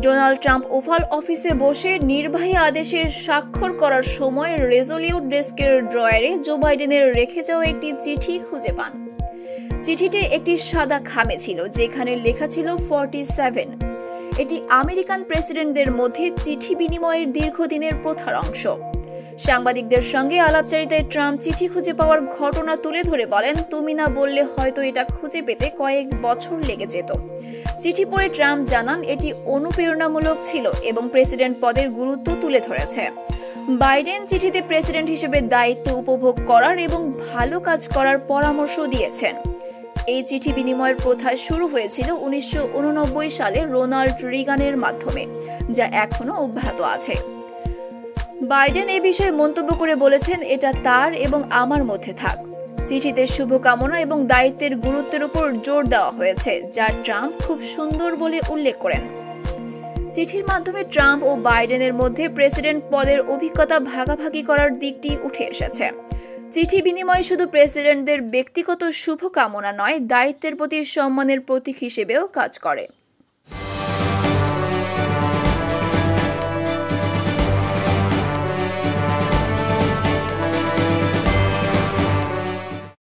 Donald Trump oval অফিসে বসে নির্বাহী আদেশের স্বাক্ষর করার সময় রেজলিউট ডেস্কের ড্রয়ারে জো বাইডেনের রেখে যাওয়া একটি চিঠি খুঁজে পান। চিঠিতে একটি সাদা খামে ছিল যেখানে লেখা ছিল 47। এটি আমেরিকান প্রেসিডেন্টদের মধ্যে চিঠি বিনিময়ের দীর্ঘদিনের প্রথার অংশ। সাংবাদিকদের সঙ্গে আলাপচারিতায় ট্রাম্প চিঠি খুঁজে পাওয়ার ঘটনা তুলে ধরে বলেন, তুমি না বললে হয়তো এটা খুঁজে পেতে কয়েক বছর লেগে যেত। চিঠি পড়ে ট্রাম্প জানান এটি অনুপ্রেরণামূলক ছিল এবং প্রেসিডেন্ট পদের গুরুত্ব তুলে ধরেছে। বাইডেন চিঠিতে প্রেসিডেন্ট হিসেবে দায়িত্ব উপভোগ করার এবং ভালো কাজ করার পরামর্শ দিয়েছেন। এই চিঠি বিনিময়ের প্রথা শুরু হয়েছিল 1989 সালে রোনাল্ড রিগানের মাধ্যমে, যা এখনো অব্যাহত আছে। বাইডেন এ বিষয়ে মন্তব্য করে বলেছেন, এটা তার এবং আমার মধ্যে থাক। চিঠিতে শুভকামনা এবং দায়িত্বের গুরুত্বের উপর জোর দেওয়া হয়েছে, যা ট্রাম্প খুব সুন্দর বলে উল্লেখ করেন। চিঠির মাধ্যমে ট্রাম্প ও বাইডেনের মধ্যে প্রেসিডেন্ট পদের অভিজ্ঞতা ভাগাভাগি করার দিকটি উঠে এসেছে। চিঠি বিনিময় শুধু প্রেসিডেন্টদের ব্যক্তিগত শুভকামনা নয়, দায়িত্বের প্রতি সম্মানের প্রতীক হিসেবেও কাজ করে।